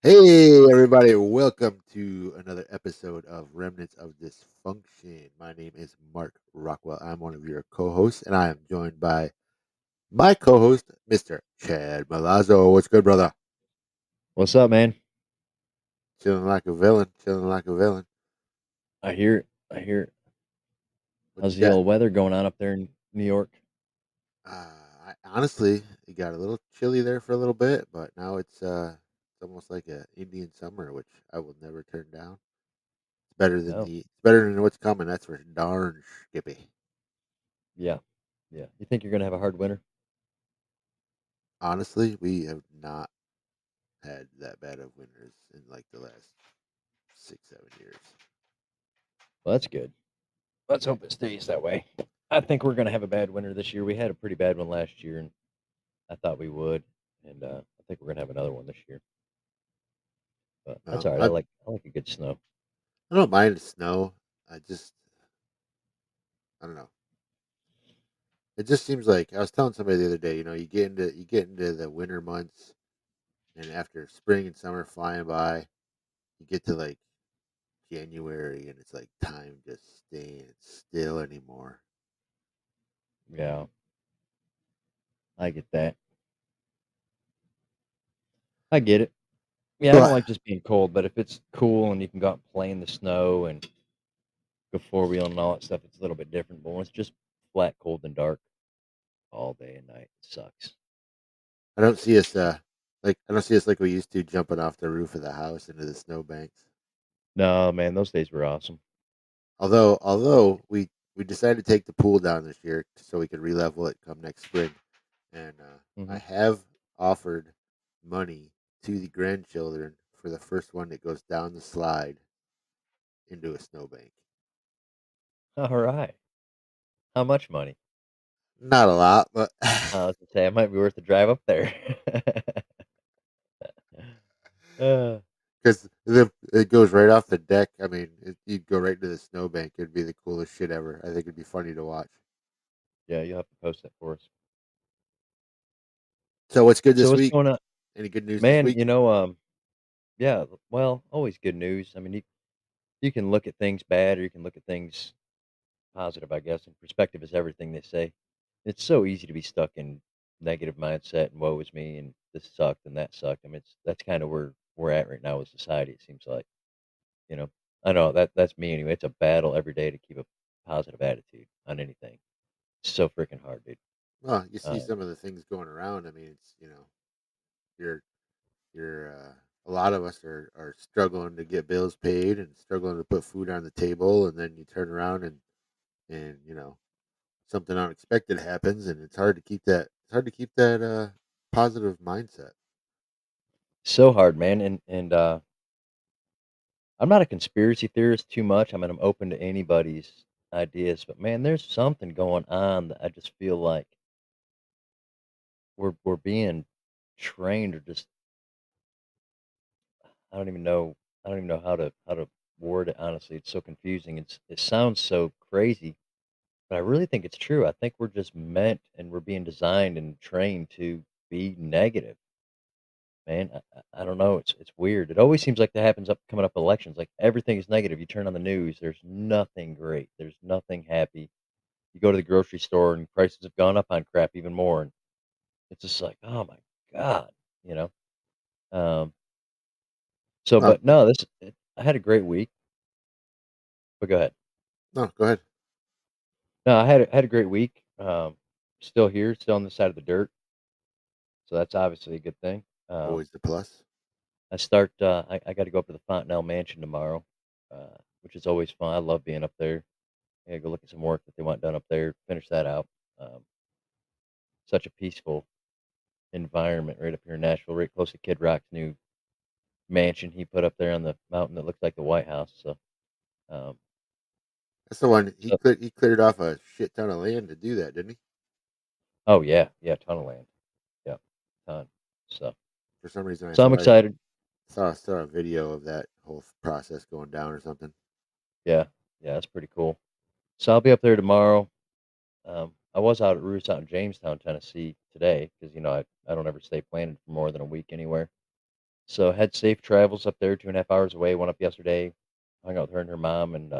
Hey, everybody, welcome to another episode of Remnants of Dysfunction. My name is Mark Rockwell. I'm one of your co hosts, and I am joined by my co host, Mr. Chad Malazzo. What's good, brother? What's up, man? Chilling like a villain, chilling like a villain. I hear it. I hear it. What How's you the got? old weather going on up there in New York? Honestly, it got a little chilly there for a little bit, but now it's almost like a Indian summer, which I will never turn down. Oh, It's better than what's coming. That's for darn skippy. yeah, yeah. You think you're gonna have a hard winter? Honestly, we have not had that bad of winters in like the last 6, 7 years. Well, that's good. Let's hope it stays that way. I think we're gonna have a bad winter this year. We had a pretty bad one last year, and I thought we would, and I think we're gonna have another one this year. But that's No, all right. I like a good snow. I don't mind the snow. I just I don't know. It just seems like I was telling somebody the other day. You get into the winter months, and after spring and summer flying by, you get to like January, and it's like time just staying still anymore. Yeah, I get that. I get it. Yeah, So I don't like just being cold, but if it's cool and you can go out and play in the snow and go four wheeling and all that stuff, it's a little bit different. But when it's just flat, cold, and dark all day and night, it sucks. I don't see us I don't see us like we used to jumping off the roof of the house into the snowbanks. No, man, those days were awesome. Although we decided to take the pool down this year so we could re-level it come next spring, and I Mhm. have offered money to the grandchildren for the first one that goes down the slide into a snowbank. Alright. How much money? Not a lot, but I was gonna say, it might be worth the drive up there. Uh, because it goes right off the deck. I mean, you'd go right into the snowbank. It'd be the coolest shit ever. I think it'd be funny to watch. yeah, you'll have to post that for us. So what's good So this what's week? going on? Any good news this Man, week? yeah, well, always good news. I mean, you can look at things bad or you can look at things positive, I guess, and perspective is everything, they say. It's so easy to be stuck in negative mindset and woe is me and this sucked and that sucked. I mean, that's kinda where we're at right now with society, it seems like. You know? I know that's me anyway. It's a battle every day to keep a positive attitude on anything. It's so freaking hard, dude. Well, you see Uh, some of the things going around. I mean, it's you're a lot of us are struggling to get bills paid and struggling to put food on the table, and then you turn around and something unexpected happens, and it's hard to keep that positive mindset. so hard, man, and I'm not a conspiracy theorist too much. I mean, I'm open to anybody's ideas, but man, there's something going on that I just feel like we're being trained or just I don't even know I don't even know how to word it honestly. It's so confusing. It sounds so crazy, but I really think it's true. I think we're just meant and we're being designed and trained to be negative. Man, I don't know. It's weird. It always seems like that happens up coming up elections. Like everything is negative. You turn on the news, there's nothing great. There's nothing happy. You go to the grocery store and prices have gone up on crap even more. And it's just like, oh my God, you know? Um, so, Well, but no, I had a great week, but go ahead. no, go ahead. No, I had a great week. Still here, still on the side of the dirt. So that's obviously a good thing. Always the plus. I got to go up to the Fontenelle Mansion tomorrow, which is always fun. I love being up there. I gotta go look at some work that they want done up there, finish that out. Um, Such a peaceful environment right up here in Nashville, right close to Kid Rock's new mansion he put up there on the mountain that looks like the White House. Um, That's the one so he cleared off a shit ton of land to do that, didn't he? oh yeah, yeah, ton of land, yeah, ton. So, For some reason, I so I'm thought I excited. saw a video of that whole process going down or something. Yeah, yeah, that's pretty cool. So I'll be up there tomorrow. I was out at Roost out in Jamestown, Tennessee today because I don't ever stay planted for more than a week anywhere. So had safe travels up there, 2.5 hours away. Went up yesterday, hung out with her and her mom, and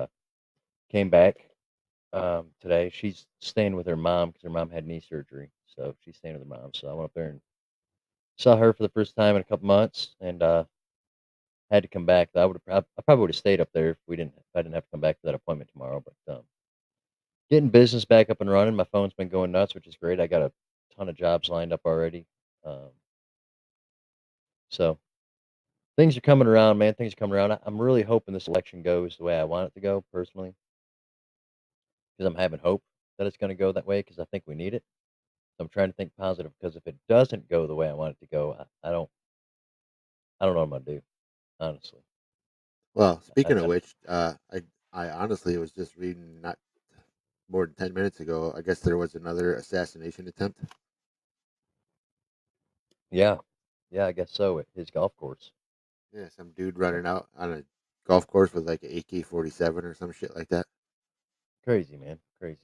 came back today. She's staying with her mom because her mom had knee surgery, so she's staying with her mom. So I went up there and saw her for the first time in a couple months, and had to come back. I probably would have stayed up there if I didn't have to come back to that appointment tomorrow. But getting business back up and running. My phone's been going nuts, which is great. I got a ton of jobs lined up already. Um, so things are coming around, man. Things are coming around. I'm really hoping this election goes the way I want it to go, personally, because I'm having hope that it's going to go that way because I think we need it. So I'm trying to think positive because if it doesn't go the way I want it to go, I don't know what I'm gonna do. Honestly, Well, I, speaking of I, which, I honestly was just reading not more than 10 minutes ago. I guess there was another assassination attempt. yeah, yeah, I guess so. At his golf course, Yeah, some dude you know, running out on a golf course with like an AK-47 or some shit like that. crazy, man, crazy.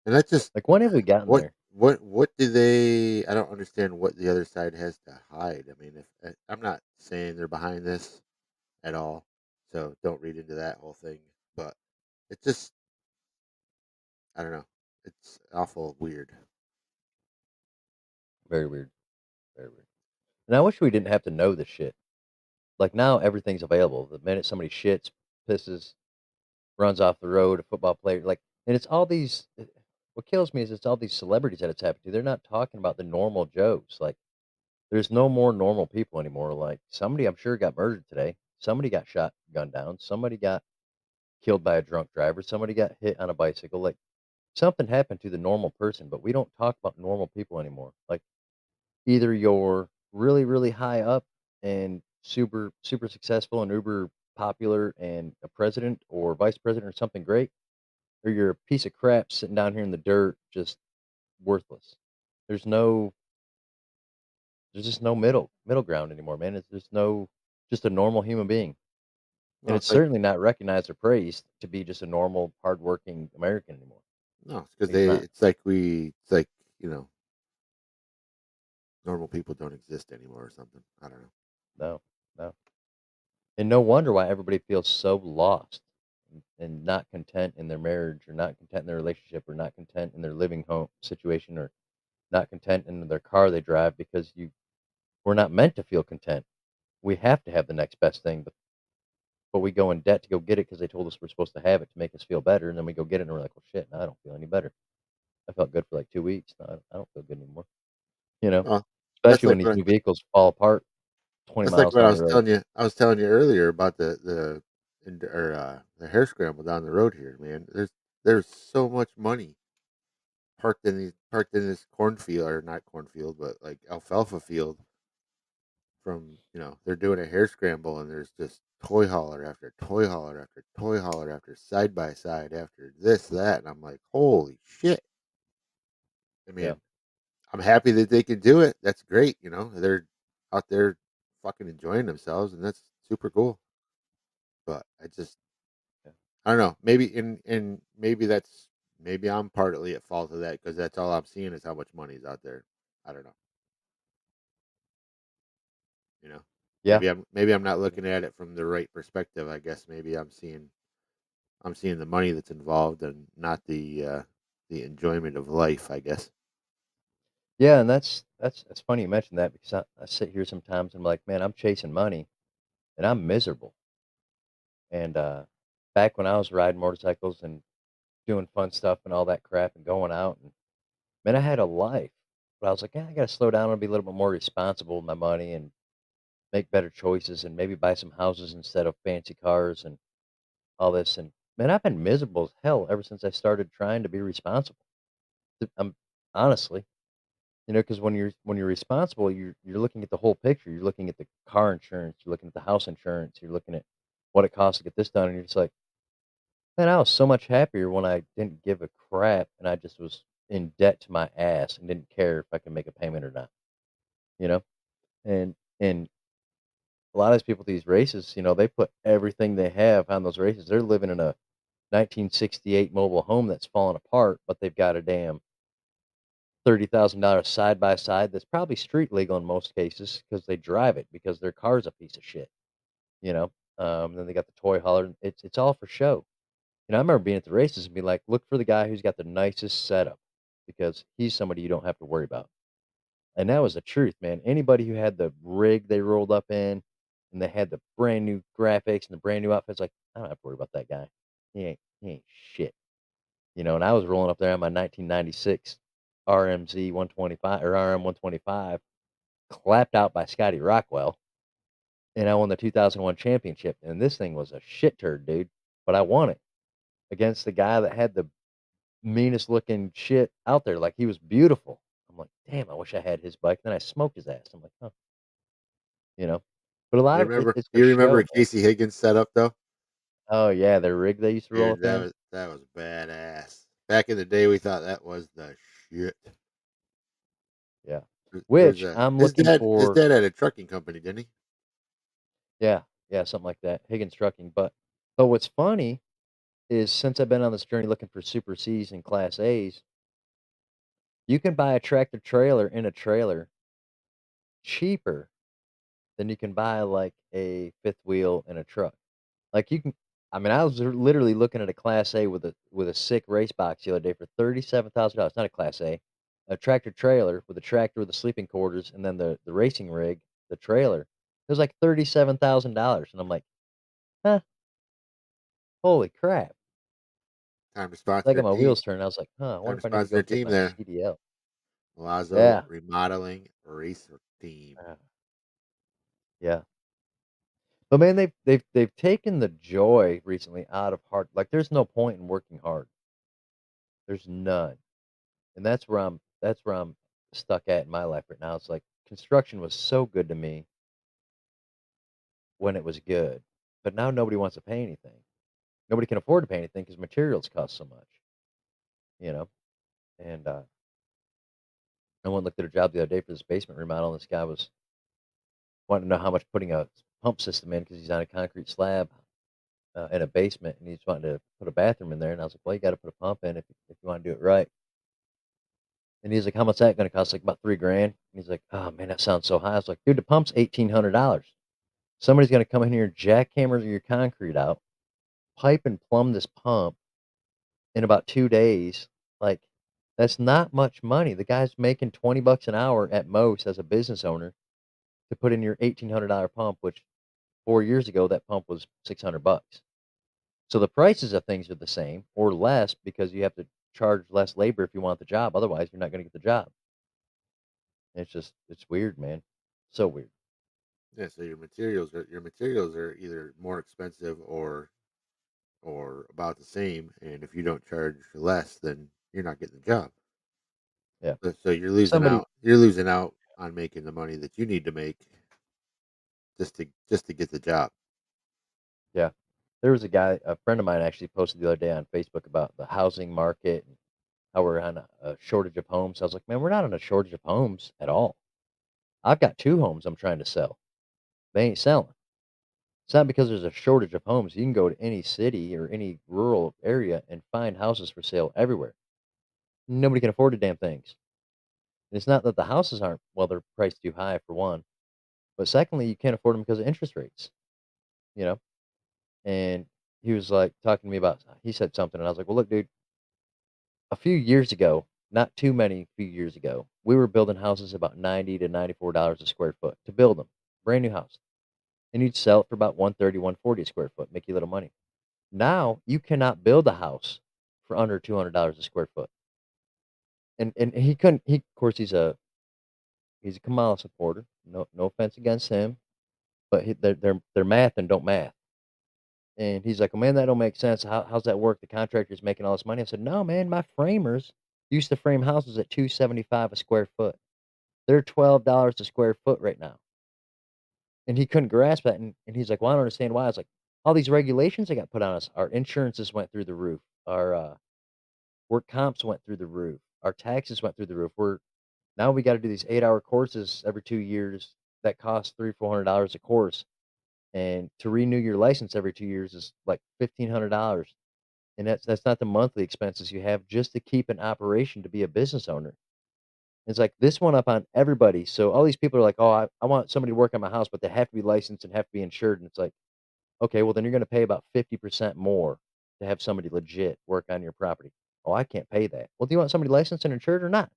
And that's just Like, when have we gotten what there? what do they? I don't understand what the other side has to hide. I mean, if I'm not saying they're behind this at all, so don't read into that whole thing. But it just, I don't know. It's awful weird. Very weird, very weird. And I wish we didn't have to know this shit. Like now, everything's available. The minute somebody shits, pisses, runs off the road, a football player, like, and it's all these. What kills me is it's all these celebrities that it's happened to. They're not talking about the normal Joes. Like, there's no more normal people anymore. Like, somebody I'm sure got murdered today. Somebody got shot, gunned down. Somebody got killed by a drunk driver. Somebody got hit on a bicycle. Like, something happened to the normal person, but we don't talk about normal people anymore. Like, either you're really, really high up and super, super successful and uber popular and a president or vice president or something great, or you're a piece of crap sitting down here in the dirt, just worthless. There's no, there's just no middle ground anymore, man. It's just no, just a normal human being, and Well, it's it's like certainly not recognized or praised to be just a normal, hardworking American anymore. no, it's because It's they. not. It's like it's like normal people don't exist anymore or something. I don't know. No, no, and no wonder why everybody feels so lost and not content in their marriage, or not content in their relationship, or not content in their living home situation, or not content in their car they drive, because we're not meant to feel content. We have to have the next best thing, but we go in debt to go get it because they told us we're supposed to have it to make us feel better, and then we go get it and we're like, well, shit, now I don't feel any better. I felt good for like 2 weeks. Now I don't feel good anymore. You know, Well, that's especially like when these what new vehicles fall apart 20 that's like miles what I down the was road. telling you. I was telling you earlier about the hair scramble down the road here, man. There's so much money parked in this cornfield, or not cornfield, but like alfalfa field. From they're doing a hair scramble, and there's just toy hauler after toy hauler after toy hauler after side by side after this that, and I'm like, holy shit! I Yeah, mean, I'm happy that they can do it. That's great. They're out there fucking enjoying themselves, and that's super cool. But yeah, I don't know. Maybe I'm partly at fault of that because that's all I'm seeing is how much money's out there. I don't know. You know, yeah. maybe I'm not Yeah. looking at it from the right perspective. I guess maybe I'm seeing the money that's involved and not the enjoyment of life. I guess. Yeah, and that's funny you mentioned that, because I sit here sometimes and I'm like, man, I'm chasing money and I'm miserable. And back when I was riding motorcycles and doing fun stuff and all that crap and going out, and man, I had a life. But I was like, yeah, I got to slow down and be a little bit more responsible with my money and make better choices and maybe buy some houses instead of fancy cars and all this. And man, I've been miserable as hell ever since I started trying to be responsible. I'm honestly, because when you're responsible, you're looking at the whole picture. You're looking at the car insurance, you're looking at the house insurance, you're looking at what it costs to get this done, and you're just like, man, I was so much happier when I didn't give a crap and I just was in debt to my ass and didn't care if I could make a payment or not, you know? And a lot of these people at these races, they put everything they have on those races. They're living in a 1968 mobile home that's falling apart, but they've got a damn $30,000 side by side that's probably street legal in most cases because they drive it because their car's a piece of shit, you know? Then they got the toy hauler. It's all for show. I remember being at the races and be like, look for the guy who's got the nicest setup because he's somebody you don't have to worry about. And that was the truth, man. Anybody who had the rig they rolled up in and they had the brand new graphics and the brand new outfits, like, I don't have to worry about that guy. He ain't shit. And I was rolling up there on my 1996 RMZ 125 or RM 125, clapped out by Scotty Rockwell, and I won the 2001 championship. And this thing was a shit turd, dude. But I won it against the guy that had the meanest looking shit out there. Like he was beautiful. I'm like, damn, I wish I had his bike. Then I smoked his ass. I'm like, huh, you know. But a Do lot you of it, remember it's do for you show, remember man. Casey Higgins' setup, though? Oh yeah, their rig they used to roll Dude, up in. that was badass. Back in the day, we thought that was the shit. Yeah. There was Which a I'm looking his for. dad had a trucking company, didn't he? Yeah, yeah, something like that. Higgins Trucking. But what's funny is since I've been on this journey looking for Super Cs and Class A's, you can buy a tractor trailer in a trailer cheaper than you can buy like a fifth wheel in a truck. Like you can I mean, I was literally looking at a Class A with a sick race box the other day for $37,000. Not a Class A tractor trailer with a tractor with the sleeping quarters and then the racing rig, the trailer. It was like $37,000, and I'm like, huh, holy crap! Time to I sponsor a got my team. wheels turning. I was like, huh, I Time wonder to if I need to sponsor go a get team my there. CDL. Milazzo Yeah, Remodeling Racer Team. uh, yeah. But man, they've taken the joy recently out of hard. Like, there's no point in working hard. There's none. And that's where I'm stuck at in my life right now. It's like construction was so good to me when it was good, but now nobody wants to pay anything. Nobody can afford to pay anything because materials cost so much, you know. And I went and looked at a job the other day for this basement remodel, and this guy was wanting to know how much putting a pump system in because he's on a concrete slab in a basement, and he's wanting to put a bathroom in there. And I was like, well, you got to put a pump in if you want to do it right. And he's like, how much that going to cost? Like about 3 grand. And he's like, oh man, that sounds so high. I was like, dude, the pump's $1,800. Somebody's gonna come in here and jackhammer your concrete out, pipe and plumb this pump in about 2 days. Like, that's not much money. The guy's making 20 bucks an hour at most as a business owner to put in your $1,800 pump, which 4 years ago, that pump was 600 bucks. So the prices of things are the same or less because you have to charge less labor if you want the job. Otherwise, you're not gonna get the job. It's weird, man. So weird. Yeah, so your materials are either more expensive or about the same, and if you don't charge less, then you're not getting the job. Yeah. So you're losing Somebody out. You're losing out on making the money that you need to make just to get the job. Yeah. There was a friend of mine actually posted the other day on Facebook about the housing market and how we're on a shortage of homes. I was like, man, we're not on a shortage of homes at all. I've got 2 homes I'm trying to sell. They ain't selling. It's not because there's a shortage of homes. You can go to any city or any rural area and find houses for sale everywhere. Nobody can afford the damn things. And it's not that the houses aren't, well, they're priced too high for one, but secondly, you can't afford them because of interest rates, you know? And he was like talking to me about, he said something, and I was like, well, look, dude, a few years ago, not too many few years ago, we were building houses about 90 to $94 a square foot to build them. Brand new house. And you'd sell it for about 130, 140 a square foot, make you a little money. Now you cannot build a house for under $200 a square foot. And he couldn't he of course he's a Kamala supporter. No offense against him, but they're math and don't math. And he's like, "Oh, man, that don't make sense. How's that work? The contractor's making all this money." I said, "No, man, my framers used to frame houses at 275 a square foot. They're $12 a square foot right now." And he couldn't grasp that. And he's like, "Well, I don't understand why." I was like, "All these regulations that got put on us, our insurances went through the roof. Our work comps went through the roof. Our taxes went through the roof. Now we got to do these 8-hour courses every 2 years that cost $300, $400 a course. And to renew your license every 2 years is like $1,500. And that's not the monthly expenses you have just to keep an operation to be a business owner. It's like this one up on everybody. So all these people are like, "Oh, I want somebody to work on my house, but they have to be licensed and have to be insured." And it's like, okay, well then you're going to pay about 50% more to have somebody legit work on your property. Oh, I can't pay that. Well, do you want somebody licensed and insured or not?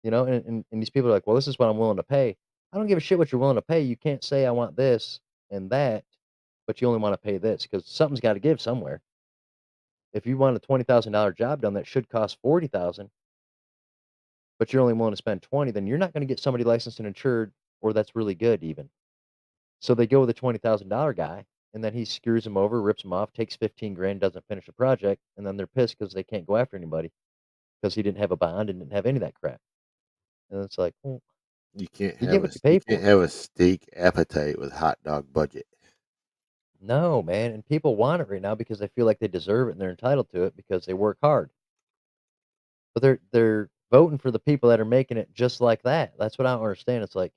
You know, and these people are like, well, this is what I'm willing to pay. I don't give a shit what you're willing to pay. You can't say I want this and that, but you only want to pay this because something's got to give somewhere. If you want a $20,000 job done that should cost 40,000, but you're only willing to spend 20, then you're not going to get somebody licensed and insured or that's really good even. So they go with a $20,000 guy and then he screws them over, rips them off, takes 15 grand, doesn't finish the project, and then they're pissed because they can't go after anybody because he didn't have a bond and didn't have any of that crap. And it's like, well, you get what you You pay can't for. have a steak appetite with hot dog budget. No, man, and people want it right now because they feel like they deserve it and they're entitled to it because they work hard. But they're voting for the people that are making it just like that. That's what I don't understand. It's like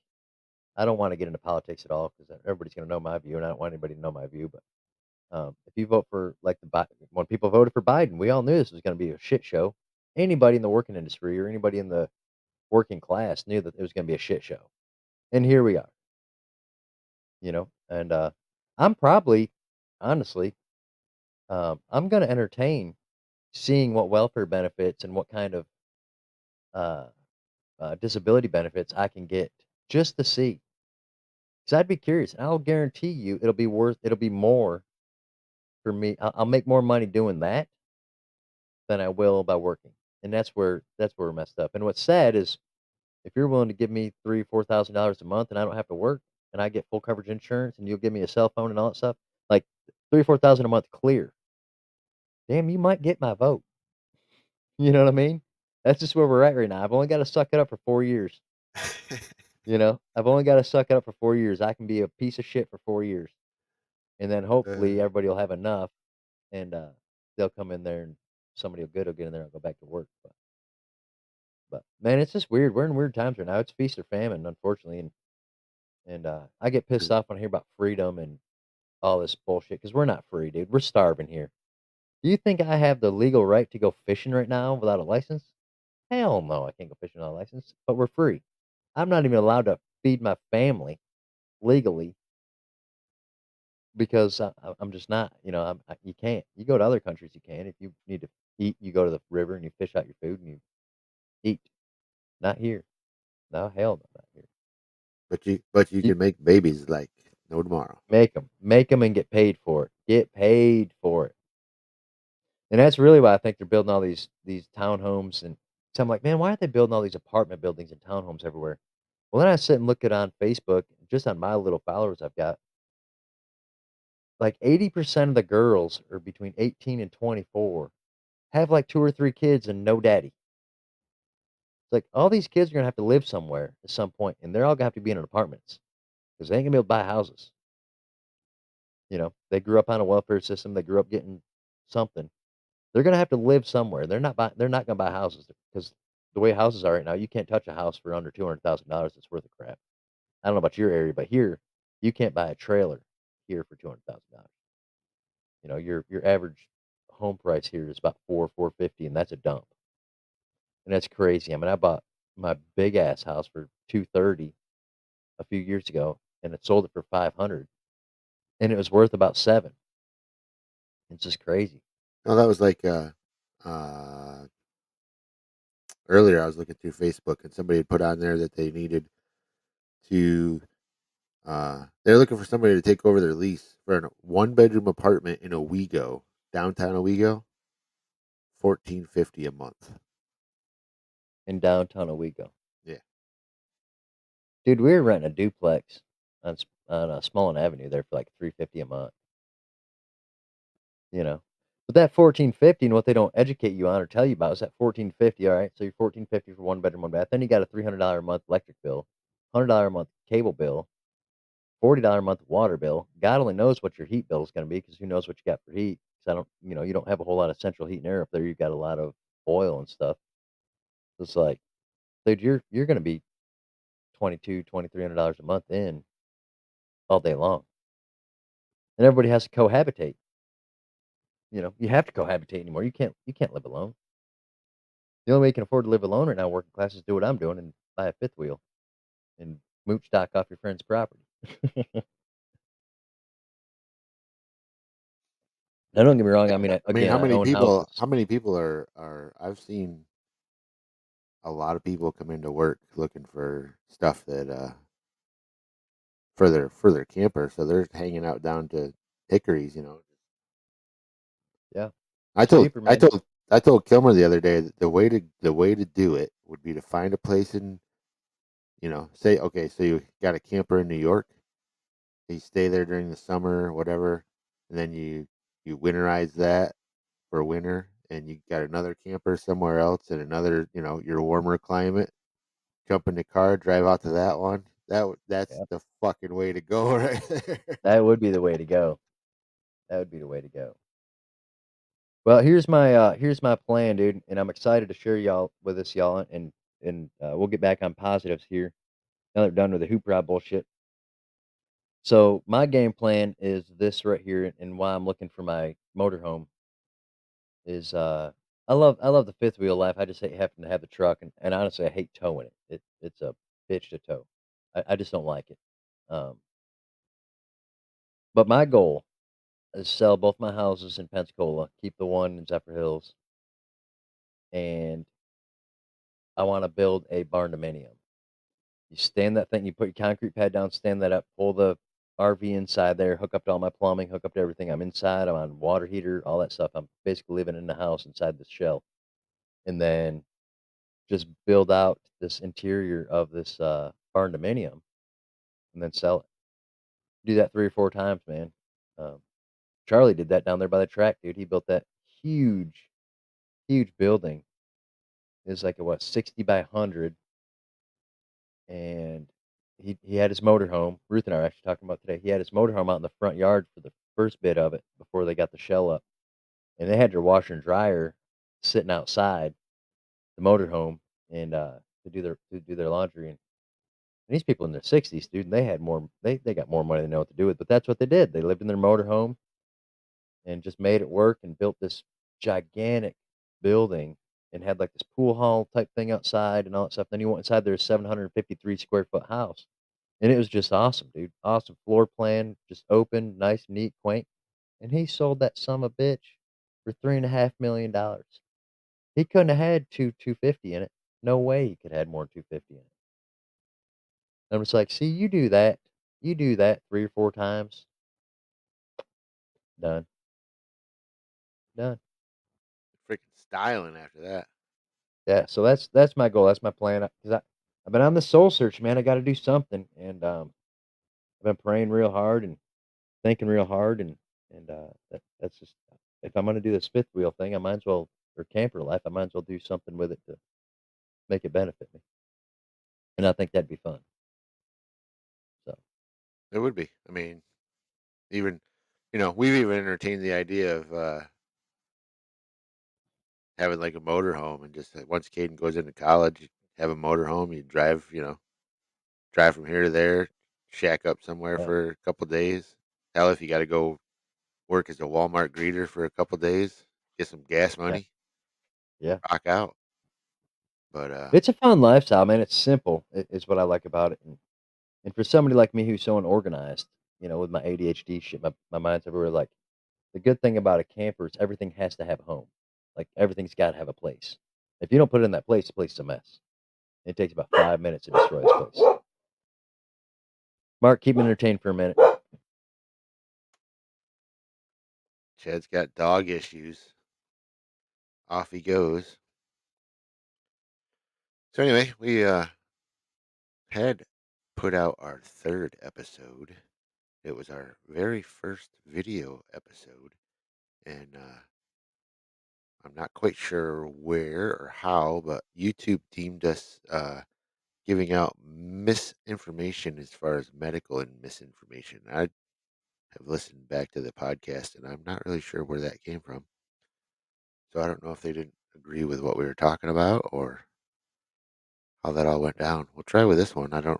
I don't want to get into politics at all because everybody's going to know my view, and I don't want anybody to know my view. But if you vote for like when people voted for Biden, we all knew this was going to be a shit show. Anybody in the working industry or anybody in the working class knew that it was going to be a shit show, and here we are. You know, and I'm probably honestly I'm going to entertain seeing what welfare benefits and what kind of uh, disability benefits I can get just to see. Because I'd be curious, and I'll guarantee you it'll be more for me. I'll make more money doing that than I will by working, and that's where we're messed up. And what's sad is if you're willing to give me $3,000 $4,000 a month, and I don't have to work, and I get full coverage insurance, and you'll give me a cell phone and all that stuff, like 3 4,000 a month clear. Damn, you might get my vote. You know what I mean? That's just where we're at right now. I've only got to suck it up for 4 years. You know, I've only got to suck it up for 4 years. I can be a piece of shit for 4 years, and then hopefully Uh, everybody will have enough, and they'll come in there, and somebody will good will get in there and go back to work. But man, it's just weird. We're in weird times right now. It's feast or famine, unfortunately, and I get pissed off when I hear about freedom and all this bullshit because we're not free, dude. We're starving here. Do you think I have the legal right to go fishing right now without a license? Hell no, I can't go fishing without a license. But we're free. I'm not even allowed to feed my family legally because I'm just not. You know, you can't. You go to other countries, you can. If you need to eat, you go to the river and you fish out your food and you eat. Not here. No, hell no, not here. but you You can make babies like no tomorrow. make them, and get paid for it. Get paid for it. And that's really why I think they're building all these townhomes. And so I'm like, man, why aren't they building all these apartment buildings and townhomes everywhere? Well, then I sit and look at on Facebook, just on my little followers I've got, like 80% of the girls are between 18 and 24 have like 2 or 3 kids and no daddy. It's like all these kids are gonna have to live somewhere at some point, and they're all gonna have to be in apartments because they ain't gonna be able to buy houses. You know, they grew up on a welfare system. They grew up getting something. They're gonna have to live somewhere. They're not gonna buy houses because the way houses are right now, you can't touch a house for under $200,000 that's worth of crap. I don't know about your area, but here, you can't buy a trailer here for $200,000. You know, your average home price here is about 450, and that's a dump, and that's crazy. I mean, I bought my big ass house for 230 a few years ago, and it sold it for 500, and it was worth about 7. It's just crazy. No, that was like uh, earlier. I was looking through Facebook and somebody had put on there that they needed to. They're looking for somebody to take over their lease for a one bedroom apartment in Owego, downtown Owego, 1450 a month. In downtown Owego, Yeah. dude, we were renting a duplex on Smollen Avenue there for like 350 a month. You know, but that 1450 and what they don't educate you on or tell you about is that 1450. All right, so you're 1450 for one bedroom, one bath. Then you got a $300 a month electric bill, $100 a month cable bill, $40 a month water bill. God only knows what your heat bill is going to be because who knows what you got for heat? Because I don't, you know, you don't have a whole lot of central heat and air up there. You've got a lot of oil and stuff. It's like, dude, you're going to be 22, $2,300 a month in all day long, and everybody has to cohabitate. You know, you have to cohabitate anymore. You can't live alone. The only way you can afford to live alone right now, working class, is do what I'm doing and buy a fifth wheel and mooch stock off your friend's property. Now, don't get me wrong. I mean, I mean, again, I own houses. how many people are I've seen a lot of people come into work looking for stuff that for their camper, so they're hanging out down to Hickories, you know. Yeah, it's cheaper, man. I told Kilmer the other day that the way to do it would be to find a place in, you know, say okay, so you got a camper in New York, you stay there during the summer or whatever, and then you winterize that for winter, and you got another camper somewhere else in another, you know, your warmer climate. Jump in the car, drive out to that one. That's Yeah, the fucking way to go right there. that would be the way to go. That would be the way to go. Well, here's my plan, dude, and I'm excited to share y'all with us, y'all, and we'll get back on positives here now that we're done with the hoop rod bullshit. So my game plan is this right here, and why I'm looking for my motorhome is I love the fifth wheel life. I just hate having to have the truck, and honestly, I hate towing it. It's a bitch to tow. I just don't like it. Um, but my goal is sell both my houses in Pensacola, keep the one in Zephyr Hills, and I want to build a barn dominium. You stand that thing, you put your concrete pad down, stand that up, pull the RV inside there, hook up to all my plumbing, hook up to everything. I'm inside, I'm on water heater, all that stuff. I'm basically living in the house inside the shell. And then just build out this interior of this barn dominium and then sell it. Do that 3 or 4 times, man. Um, Charlie did that down there by the track, dude. He built that huge, huge building. It's like a what, 60 by 100, and he had his motorhome. Ruth and I are actually talking about today. He had his motorhome out in the front yard for the first bit of it before they got the shell up, and they had their washer and dryer sitting outside the motorhome and to do their laundry. And these people in their 60s, dude, they had more. They got more money than they know what to do with. But that's what they did. They lived in their motorhome and just made it work and built this gigantic building and had like this pool hall type thing outside and all that stuff. Then you went inside their 753 square foot house. And it was just awesome, dude. Awesome floor plan, just open, nice, neat, quaint. And he sold that son of a bitch for $3.5 million. He couldn't have had 250 in it. No way he could have had more than 250 in it. I'm just like, see, you do that 3 or 4 times, done, done. Freaking styling after that. Yeah, so that's my goal. That's my plan. Because I've been on the soul search, man. I got to do something, and I've been praying real hard and thinking real hard, and that's just if I'm gonna do this fifth wheel thing, I might as well or camper life, I might as well do something with it to make it benefit me, and I think that'd be fun. So It would be. I mean, even you know, we've even entertained the idea of having like a motorhome and just once Caden goes into college, you have a motorhome. You drive, you know, drive from here to there, shack up somewhere yeah, for a couple days. Hell, if you got to go work as a Walmart greeter for a couple days, get some gas yeah, money, yeah. rock out. But It's a fun lifestyle, man. It's simple. Is what I like about it, and for somebody like me who's so unorganized, with my ADHD shit, my mind's everywhere. Like the good thing about a camper is everything has to have a home. Like everything's got to have a place. If you don't put it in that place, the place is a mess. It takes about 5 minutes to destroy this place. Mark, keep me entertained for a minute. Chad's got dog issues. Off he goes. So anyway, we had put out our third episode. It was our very first video episode, and I'm not quite sure where or how, but YouTube deemed us giving out misinformation as far as medical and misinformation. I have listened back to the podcast, and I'm not really sure where that came from. So I don't know if they didn't agree with what we were talking about or how that all went down. We'll try with this one. I don't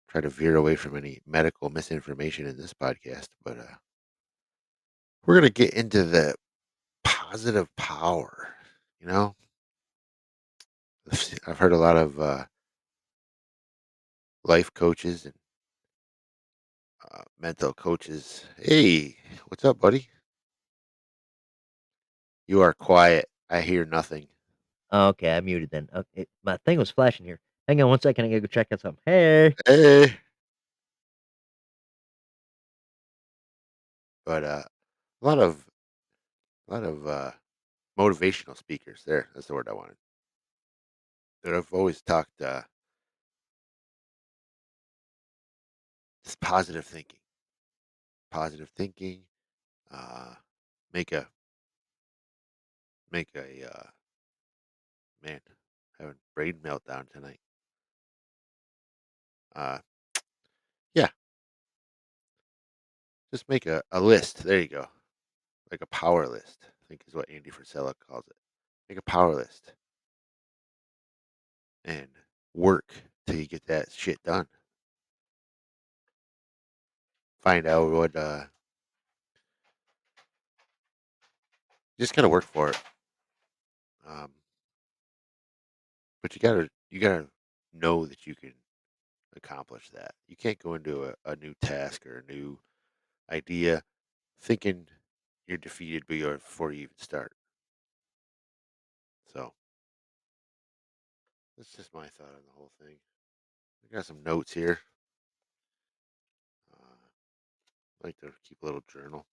try to veer away from any medical misinformation in this podcast, but we're going to get into the positive power. You know, I've heard a lot of life coaches and mental coaches. Hey, what's up, buddy? You are quiet. I hear nothing. Oh, okay, I muted then. Okay, my thing was flashing here. Hang on one second, I gotta go check on something. Hey. Hey, but a lot of motivational speakers. There, that's the word I wanted. That have always talked this positive thinking. Uh, make a make a man having brain meltdown tonight. Uh, yeah, just make a list. There you go. Like a power list, I think is what Andy Frisella calls it. Make a power list and work till you get that shit done. Find out what just gotta work for it. Um, but you gotta know that you can accomplish that. You can't go into a new task or a new idea thinking you're defeated before you even start. So that's just my thought on the whole thing. I got some notes here. I like to keep a little journal.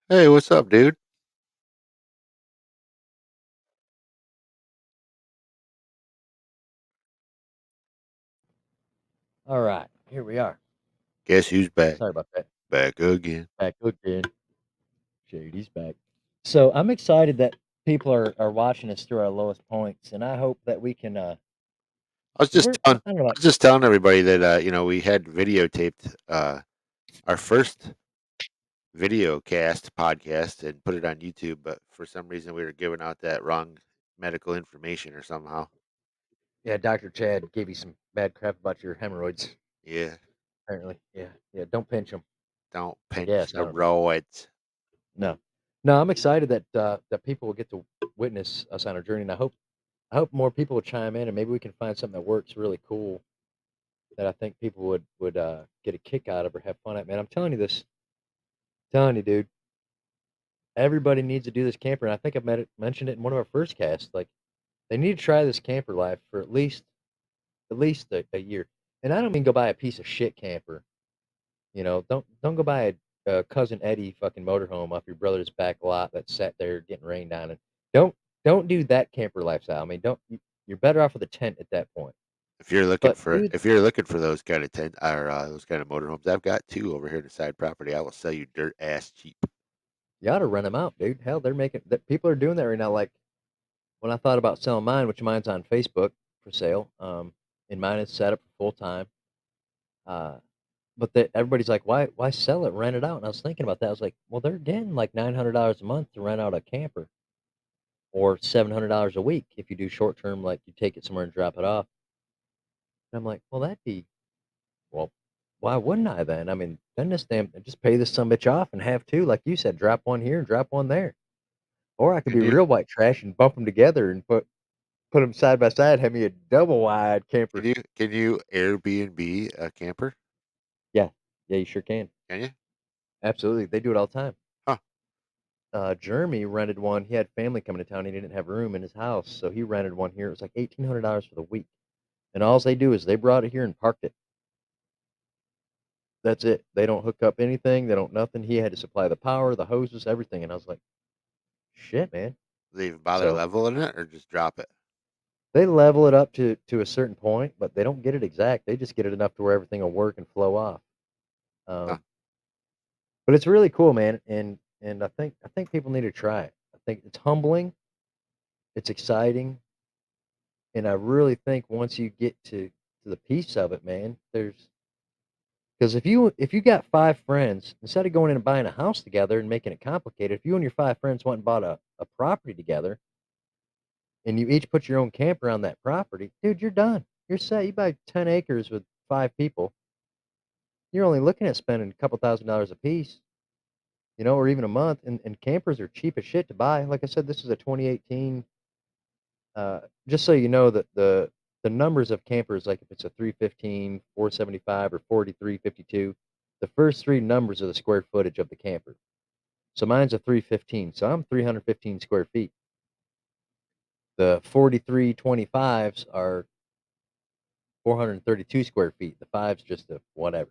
Hey, what's up, dude? Alright, here we are. Guess who's back? Sorry about that. Back again. Back again. Shady's back. So, I'm excited that people are watching us through our lowest points, and I hope that we can, I was 'cause just we're telling I don't know, I like was just telling everybody that we had videotaped our first video cast podcast and put it on YouTube, but for some reason we were giving out that wrong medical information or somehow. yeah, Doctor Chad gave you some bad crap about your hemorrhoids, Yeah, apparently. Yeah, yeah, don't pinch them. don't I pinch guess, I the don't know. roids. No. No, I'm excited that, that people will get to witness us on our journey, and I hope more people will chime in, and maybe we can find something that works really cool that I think people would get a kick out of or have fun at. Man, I'm telling you this, telling you, dude. Everybody needs to do this camper, and I think mentioned it in one of our first casts. Like they need to try this camper life for at least a year. And I don't mean go buy a piece of shit camper. Don't go buy a cousin Eddie fucking motorhome off your brother's back lot that sat there getting rained on. And don't don't do that camper lifestyle. I mean, don't you're better off with a tent at that point. If you're looking But for dude, if you're looking for those kind of those kind of motorhomes, I've got two over here in the side property. I will sell you dirt ass cheap. you ought to rent them out, dude. Hell, they're making that people are doing that right now. Like when I thought about selling mine, which mine's on Facebook for sale, and mine is set up for full time. Uh, but everybody's like, why sell it, rent it out? And I was thinking about that. I was like, well, they're getting like $900 a month to rent out a camper, or $700 a week if you do short term, like you take it somewhere and drop it off. And I'm like, well, that'd be well, why wouldn't I then? I mean, then just pay this some bitch off and have two, like you said, drop one here and drop one there. Or I could Can be you real white trash and bump them together and put them side by side, have me a double wide can camper. you can you Airbnb a camper? Yeah, yeah, you sure can. Can you? Absolutely, they do it all the time. Huh. Jeremy rented one. He had family coming to town. He didn't have room in his house, so he rented one here. It was like $1,800 for the week, and all they do is they brought it here and parked it. That's it. They don't hook up anything. They don't nothing. He had to supply the power, the hoses, everything, and I was like, shit, man. Do they even bother So leveling it or just drop it? they level it up to a certain point, but they don't get it exact. They just get it enough to where everything will work and flow off. Huh. Um, but it's really cool, man, and I think people need to try it. I think it's humbling, it's exciting, and I really think once you get to the piece of it, man, there's because if you got 5 friends, instead of going in and buying a house together and making it complicated, if you and your 5 friends went and bought a property together and you each put your own camper on that property, dude, you're done. You're set. You buy 10 acres with 5 people, you're only looking at spending a couple $1,000s a piece. or even a month. And campers are cheap as shit to buy. Like I said, this is a 2018. Just so you know that the numbers of campers, like if it's a 315, 475, or 4352, the first three numbers are the square footage of the camper. So mine's a 315, so I'm 315 square feet. The 4325s are 432 square feet. The five's just a whatever.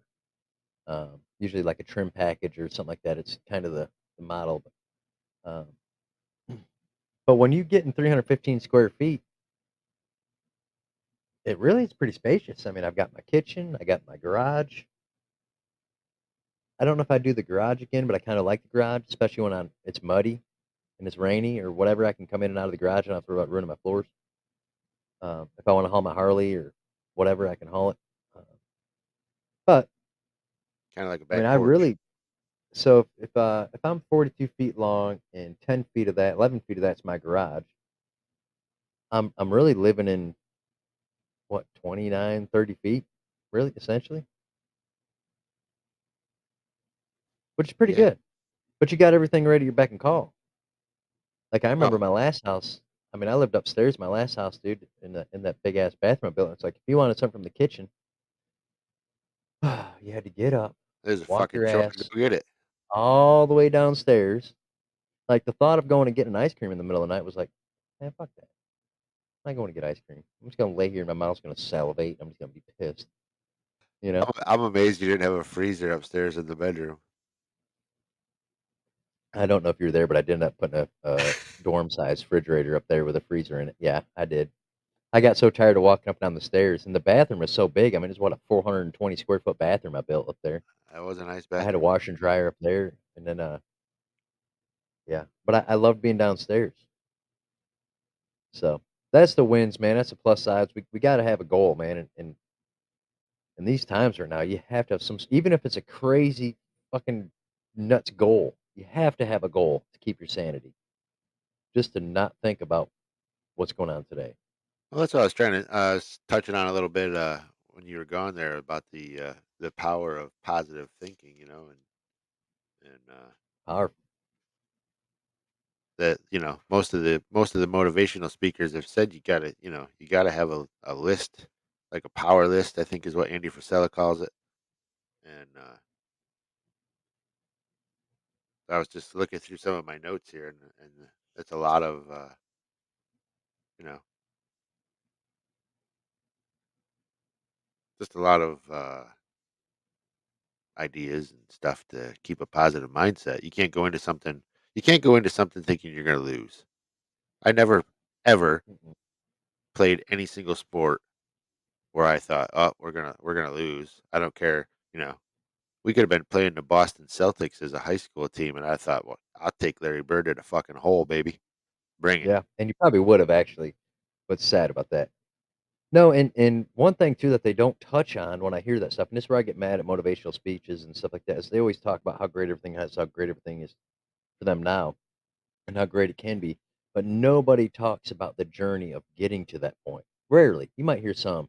Usually like a trim package or something like that. It's kind of the model. But when you get in 315 square feet, it really is pretty spacious. I mean, I've got my kitchen, I got my garage. I don't know if I do the garage again, but I kind of like the garage, especially when it's muddy and it's rainy or whatever. I can come in and out of the garage and I don't have to worry about ruining my floors. If I want to haul my Harley or whatever, I can haul it. Uh, but Kind of like a I mean, back I porch. really so if I'm 42 feet long and 10 feet of that, 11 feet of that's my garage, I'm really living in what 29, 30 feet, really essentially, which is pretty Yeah. good. But you got everything ready at your beck and call. Like I Well, remember my last house. I mean, I lived upstairs in my last house, dude, in that big ass bathroom I built. It's like if you wanted something from the kitchen, you had to get up, there's a walk fucking your truck to ass go get it. all the way downstairs. Like the thought of going and getting ice cream in the middle of the night was like, man, fuck that. I'm not going to get ice cream. I'm just gonna lay here and my mouth's gonna salivate. I'm just gonna be pissed. You know? I'm amazed you didn't have a freezer upstairs in the bedroom. I don't know if you were there, but I did end up putting a dorm size refrigerator up there with a freezer in it. Yeah, I did. I got so tired of walking up and down the stairs, and the bathroom is so big. I mean, it's what a 420 square foot bathroom I built up there. That was a nice I had a bathroom. washer and dryer up there, and then yeah. But I loved being downstairs. So that's the wins, man. That's the plus sides. We got to have a goal, man. And in these times right now, you have to have some, even if it's a crazy fucking nuts goal, you have to have a goal to keep your sanity, just to not think about what's going on today. Well, that's what I was trying to touching on a little bit when you were gone there about the power of positive thinking, and Powerful. that most of the motivational speakers have said you gotta have a list, like a power list. I think is what Andy Frisella calls it. And I was just looking through some of my notes here, and it's a lot of you know just a lot of ideas and stuff to keep a positive mindset. You can't go into something thinking you're going to lose. I never ever Mm-mm. played any single sport where I thought, "Oh, we're going to lose." I don't care, you know. We could have been playing the Boston Celtics as a high school team and I thought, "Well, I'll take Larry Bird to the fucking hole, baby. Bring it." Yeah, and you probably would have actually. What's sad about that? No, and one thing too that they don't touch on when I hear that stuff, and this is where I get mad at motivational speeches and stuff like that, is they always talk about how great everything is for them now, and how great it can be, but nobody talks about the journey of getting to that point. Rarely, you might hear some,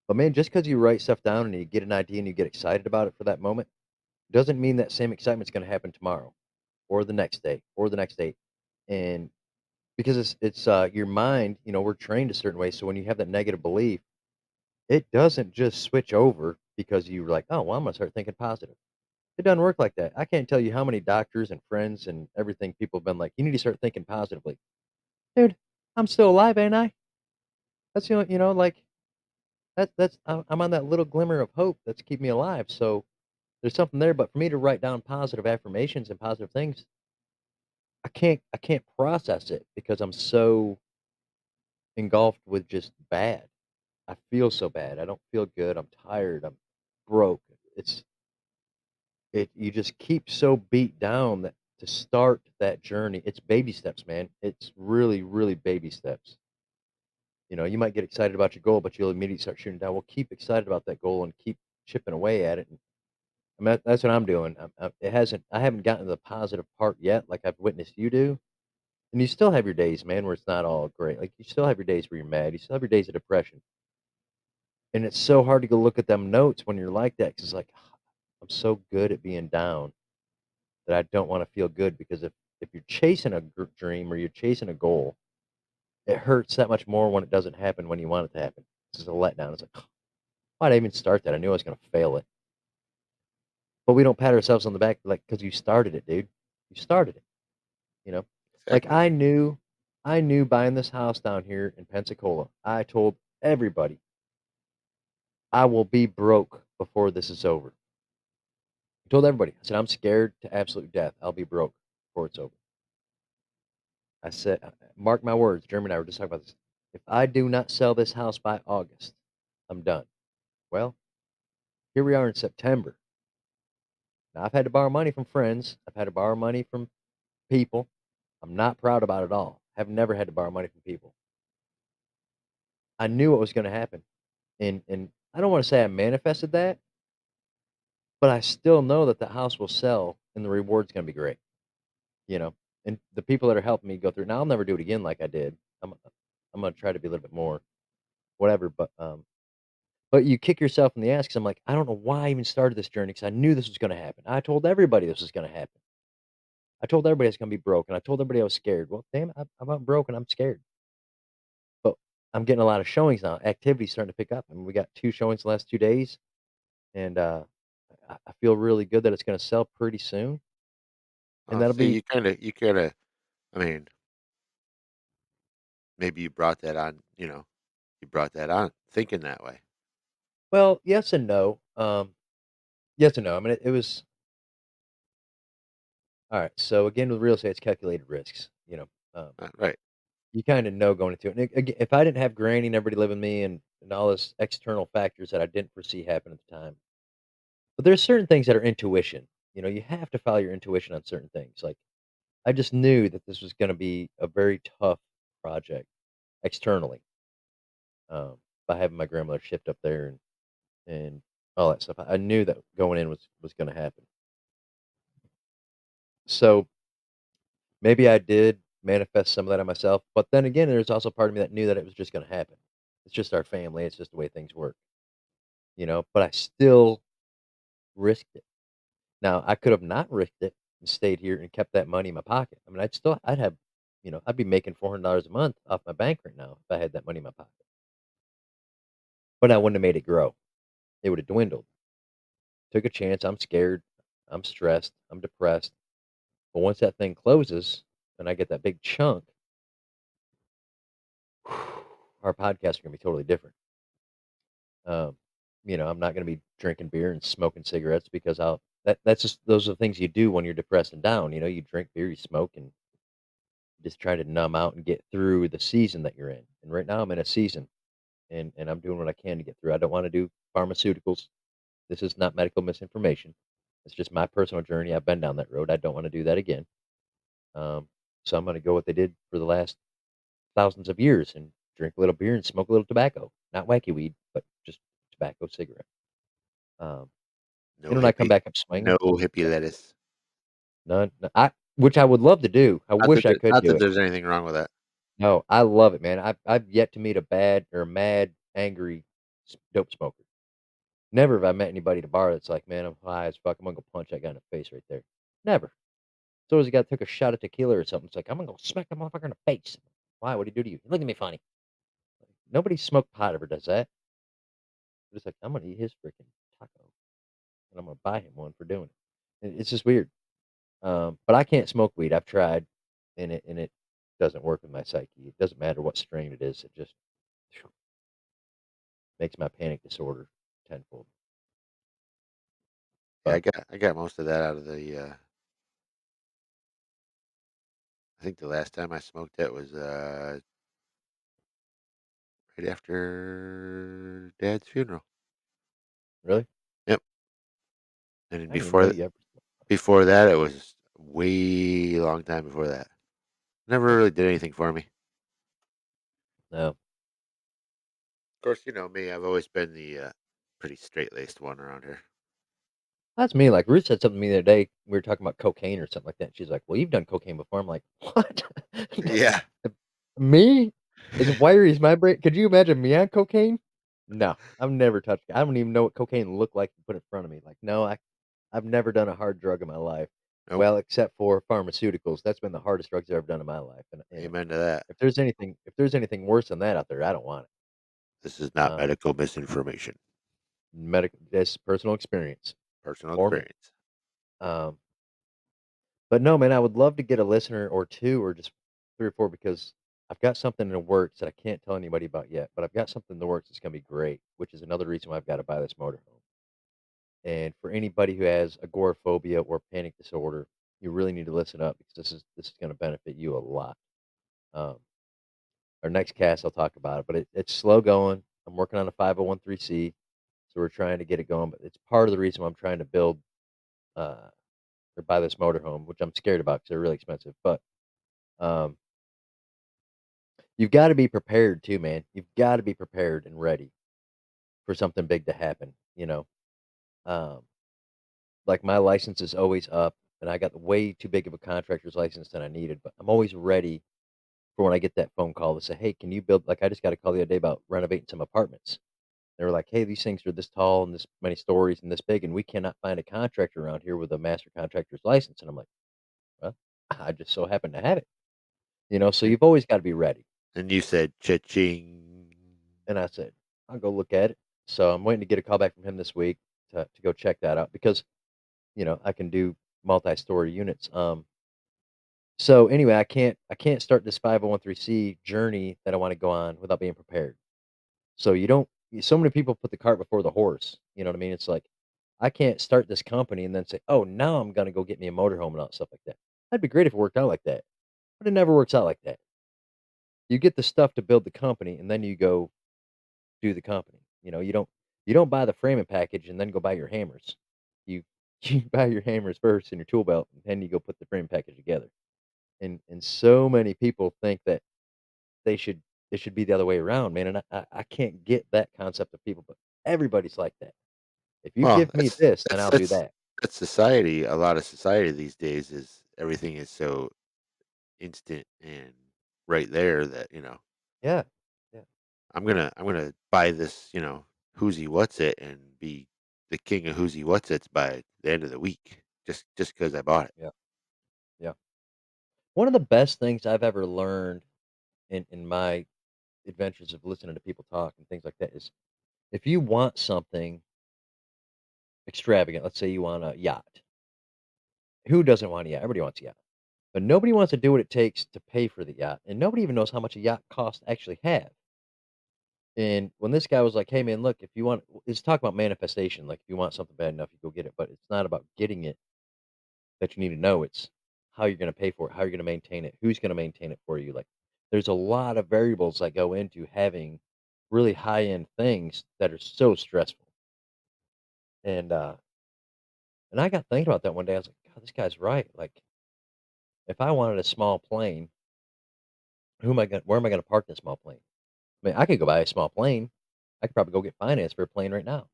but man, just because you write stuff down and you get an idea and you get excited about it for that moment, doesn't mean that same excitement's going to happen tomorrow, or the next day, or the next day, and because it's your mind, we're trained a certain way, so when you have that negative belief, it doesn't just switch over because you're like, "Oh, well, I'm gonna start thinking positive." It doesn't work like that. I can't tell you how many doctors and friends and everything people have been like, "You need to start thinking positively." Dude, I'm still alive, ain't I? That's the only, like that's I'm on that little glimmer of hope that's keeping me alive. So there's something there. But for me to write down positive affirmations and positive things, I can't process it because I'm so engulfed with just bad. I feel so bad. I don't feel good. I'm tired. I'm broke. It's you just keep so beat down that to start that journey, it's baby steps, man. It's really, really baby steps. You might get excited about your goal, but you'll immediately start shooting down. Well, keep excited about that goal and keep chipping away at it. And I mean, that's what I'm doing. I haven't gotten to the positive part yet, like I've witnessed you do. And you still have your days, man, where it's not all great. Like you still have your days where you're mad. You still have your days of depression. And it's so hard to go look at them notes when you're like that because it's like, I'm so good at being down. that I don't want to feel good because if you're chasing a dream or you're chasing a goal, it hurts that much more when it doesn't happen when you want it to happen. It's just a letdown. It's like, why'd I even start that? I knew I was going to fail it. But we don't pat ourselves on the back like because you started it, dude. You started it. You know, like Exactly. I knew buying this house down here in Pensacola. I told everybody I will be broke before this is over. I told everybody. I said I'm scared to absolute death. I'll be broke before it's over. I said, mark my words. Jeremy and I were just talking about this. If I do not sell this house by August, I'm done. Well, here we are in September. Now I've had to borrow money from friends. I've had to borrow money from people. I'm not proud about it all. I've never had to borrow money from people. I knew what was going to happen, and I don't want to say I manifested that, but I still know that the house will sell and the reward's going to be great. You know, and the people that are helping me go through. Now I'll never do it again like I did. I'm gonna try to be a little bit more whatever, but you kick yourself in the ass because I'm like, I don't know why I even started this journey because I knew this was going to happen. I told everybody this was going to happen. I told everybody I was going to be broken. I told everybody I was scared. Well, damn it, I'm not broken. I'm scared. But I'm getting a lot of showings now. Activity's starting to pick up. I mean, we got 2 showings the last 2 days, and, I feel really good that it's gonna sell pretty soon, and Oh, that'll so be you kinda I mean, maybe you brought that on thinking that way. well, yes and no. Yes and no. I mean, it was alright, so again, with real estate, it's calculated risks, Right. you kinda know going into it, and if I didn't have Granny and everybody living with me and all this external factors that I didn't foresee happen at the time, but there's certain things that are intuition, you have to follow your intuition on certain things, like, I just knew that this was gonna be a very tough project externally, by having my grandmother shipped up there and all that stuff. I knew that going in was gonna happen. So, maybe I did manifest some of that on myself, but then again, there's also part of me that knew that it was just gonna happen. It's just our family, it's just the way things work, but I still risked it. Now, I could have not risked it and stayed here and kept that money in my pocket. I mean, I'd have I'd be making $400 a month off my bank right now if I had that money in my pocket, but I wouldn't have made it grow. It would have dwindled. Took a chance, I'm scared, I'm stressed, I'm depressed, but once that thing closes and I get that big chunk, our podcasts are gonna be totally different. Um, I'm not gonna be drinking beer and smoking cigarettes because that's just those are the things you do when you're depressed and down, you drink beer, you smoke, and just try to numb out and get through the season that you're in. And right now I'm in a season and I'm doing what I can to get through. I don't want to do pharmaceuticals. This is not medical misinformation. It's just my personal journey. I've been down that road. I don't want to do that again. Um, so I'm going to go what they did for the last thousands of years and drink a little beer and smoke a little tobacco. Not wacky weed, but just tobacco cigarette. Um, No and when I come hippie. back up No swinging, hippie yeah, lettuce. none. Which I would love to do. I wish I could Not do that it. there's anything wrong with that. No, I love it, man. I've yet to meet a bad or a mad, angry dope smoker. Never have I met anybody at a bar that's like, man, I'm high as fuck. I'm gonna go punch that guy in the face right there. Never. So as a guy took a shot of tequila or something, it's like, I'm gonna go smack that motherfucker in the face. Why? What'd he do to you? Look at me funny. Nobody smoked pot ever does that. They're just like, I'm gonna eat his freaking taco and I'm gonna buy him one for doing it. It's just weird. But I can't smoke weed. I've tried, and it doesn't work with my psyche. It doesn't matter what strain it is. It just makes my panic disorder tenfold. Yeah, But I got most of that out of I think the last time I smoked that was right after Dad's funeral. really, Yep. And then I didn't even know you ever. before that it was way long time before that. Never really did anything for me. Of No, course, you know me, I've always been the pretty straight-laced one around here. that's me. Like Ruth said something to me the other day. We were talking about cocaine or something like that. She's like, "Well, you've done cocaine before." I'm like, "What? Yeah. Me? As wiry as my brain? Could you imagine me on cocaine? No, I've never touched. I don't even know what cocaine looked like. To put it in front of me. Like, no, I've never done a hard drug in my life. Nope. Well, except for pharmaceuticals, that's been the hardest drugs I've ever done in my life, and Amen to that. if there's anything worse than that out there, I don't want This is it. not medical misinformation. Medical, that's personal experience Personal for me. experience. Um, but no, man, I would love to get a listener or 2 or just 3 or 4 because I've got something in the works that I can't tell anybody about yet, but I've got something in the works that's gonna be great, which is another reason why I've gotta buy this motorhome. And for anybody who has agoraphobia or panic disorder, you really need to listen up because this is gonna benefit you a lot. Um, our next cast, I'll talk about it, but it's slow going. I'm working on a 501(c), so we're trying to get it going, but it's part of the reason why I'm trying to build, uh, or buy this motorhome, which I'm scared about because 'cause they're really expensive, but, um you've gotta be prepared too, man. You've gotta be prepared and ready for something big to happen, you know? Um, like, my license is always up, and I got way too big of a contractor's license than I needed, but I'm always ready for when I get that phone call to say, "Hey, can you build" like, I just got a call the other day about renovating some apartments. They were like, "Hey, these things are this tall and this many stories and this big, and we cannot find a contractor around here with a master contractor's license." And I'm like, "Well, I just so happen to have it." So And you've always gotta be ready. and you said cha-ching. And I said, "I'll go look at it." So I'm waiting to get a call back from him this week to go check that out because, I can do multi-story units. So anyway, I can't start this 501(c) journey that I wanna go on without being prepared. So you don't so many people put the cart before the horse, you know what I mean? It's like, I can't start this company and then say, "Oh, now I'm gonna go get me a motorhome and all that stuff like that." That'd be great if it worked out like that, but it never works out like that. You get the stuff to build the company, and then you go do the company. You don't buy the framing package and then go buy your hammers. You you buy your hammers first and your tool belt, and then you go put the frame package together. And so many people think that they should it should be the other way around, man. And I can't get that concept of people, but everybody's like that. If you Well, give me this, then that's I'll do that's that. that's society. A lot of society these days is everything is so instant and right there that, Yeah, yeah, I'm gonna buy this, who's what's it and be the king of who's what's it's by the end of the week just because I bought it. yeah, yeah. One of the best things I've ever learned in my adventures of listening to people talk and things like that is if you want something extravagant, let's say you want a yacht. Who doesn't want a yacht? Everybody wants a yacht. But nobody wants to do what it takes to pay for the yacht, and nobody even knows how much a yacht costs to actually have. And when this guy was like, "Hey, man, look, if you want," it's talk about manifestation. Like, if you want something bad enough, you go get it. But it's not about getting it that you need to know. It's how you're going to pay for it, how you're going to maintain it, who's going to maintain it for you. Like, there's a lot of variables that go into having really high end things that are so stressful. And and I got thinking about that one day. I was like, God, this guy's right. Like, if I wanted a small plane, where am I gonna park this small plane? I mean, I could go buy a small plane. I could probably go get finance for a plane right now.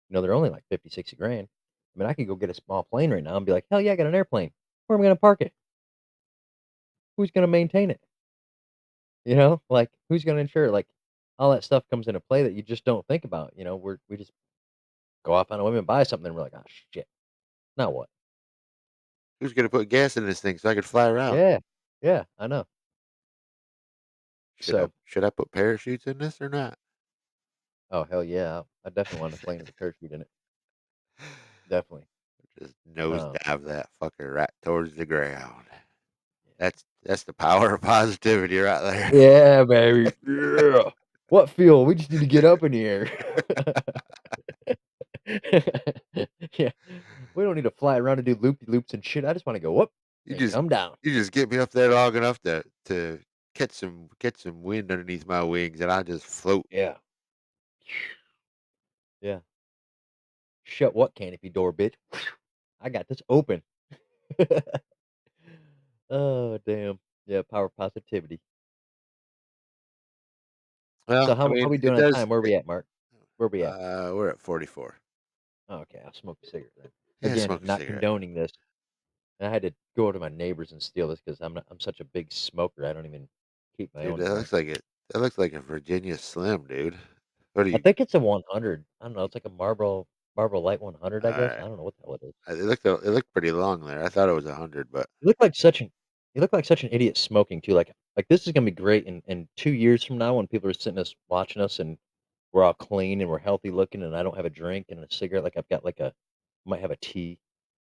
They're only like 50, 60 grand. I mean, I could go get a small plane right now and be like, hell yeah, I got an airplane. Where am I gonna park it? Who's gonna maintain it? Like who's gonna insure it? Like all that stuff comes into play that you just don't think about. We just go off on a whim and buy something and we're like, oh shit. Now what? Who's gonna put gas in this thing so I could fly around? Yeah. Yeah, I know. Should I So should I put parachutes in this or not? oh hell yeah. I definitely want a plane with a parachute in it. Definitely. Just nose Um dive that fucker right towards the ground. That's the power of positivity right there. yeah, baby. Yeah. What fuel? We just need to get up in the air. Yeah. We don't need to fly around and do loopy loops and shit. I just wanna go up You and just come down. you just get me up there long enough to catch some wind underneath my wings, and I just float. Yeah. Yeah. Shut what canopy door, bitch? I got this open. Oh, damn. Yeah, power positivity. So Well, I how mean, we it doing on does. time? Where we at, Mark? Where we at? We're at 44. Oh, okay, I'll smoke a cigarette then. Yeah, Again, smoke a not cigarette. condoning this. And I had to go to my neighbors and steal this because I'm such a big smoker. I don't even keep my Dude, own that joint. looks like it. That looks like a Virginia Slim, dude. What are I you? think it's a 100. I don't know. It's like a Marlboro. Marble Light 100, I guess? I Alright. don't know what the hell it is. It looked pretty long there. I thought it was 100, but You look like such an you look like such an idiot smoking too, like, this is gonna be great in 2 years from now when people are sitting us watching us and we're all clean and we're healthy looking and I don't have a drink and a cigarette, like, I've got, like, a might have a tea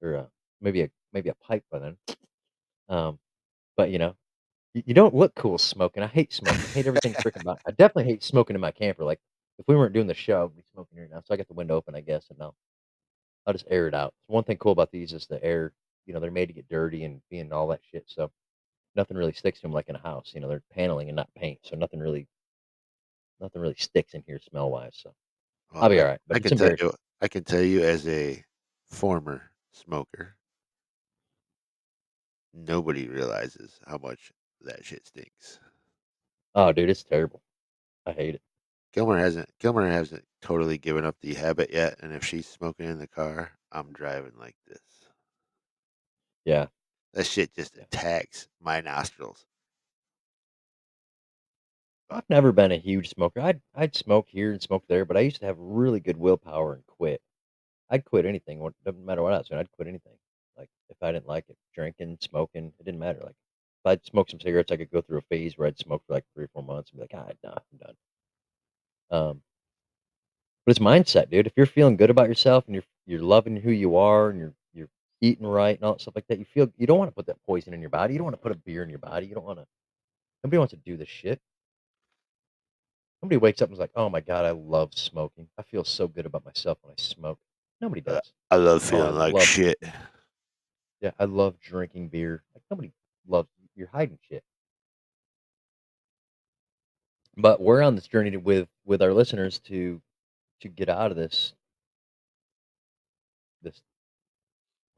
or maybe a pipe by then. Um, but, you don't look cool smoking. I hate smoking. I hate everything freaking about I definitely hate smoking in my camper, like, if we weren't doing the show, I'd be smoking right now, so I got the window open, I guess, and I'll just air it out. One thing cool about these is the air, they're made to get dirty and being all that shit, so nothing really sticks to them like in a house, they're paneling and not paint, so nothing really sticks in here smell-wise, so well, I'll be I alright, but I it's can tell embarrassing. you I can tell you as a former smoker, nobody realizes how much that shit stinks. Oh, dude, it's terrible. I hate it. Kilmer hasn't totally given up the habit yet, and if she's smoking in the car, I'm driving like this. Yeah, That shit just yeah. attacks my nostrils. But I've never been a huge smoker. I'd smoke here and smoke there, but I used to have really good willpower and quit. I'd quit anything, doesn't matter what I was doing, I'd quit anything. Like, if I didn't like it, drinking, smoking, it didn't matter, like, if I'd smoke some cigarettes, I could go through a phase where I'd smoke for, like, 3 or 4 months and be like, "Ah, nah, I'm done." Um, but it's mindset, dude. If you're feeling good about yourself and you're loving who you are and you're eating right and all that stuff like that, you don't wanna put that poison in your body, you don't wanna put a beer in your body, you don't wanna nobody wants to do this shit. Nobody wakes up and is like, "Oh my god, I love smoking. I feel so good about myself when I smoke." Nobody uh, does. I love "Oh, I feeling like love shit. drinking." Yeah, I love drinking beer. Like, nobody loves you're hiding shit. But we're on this journey with our listeners to get out of this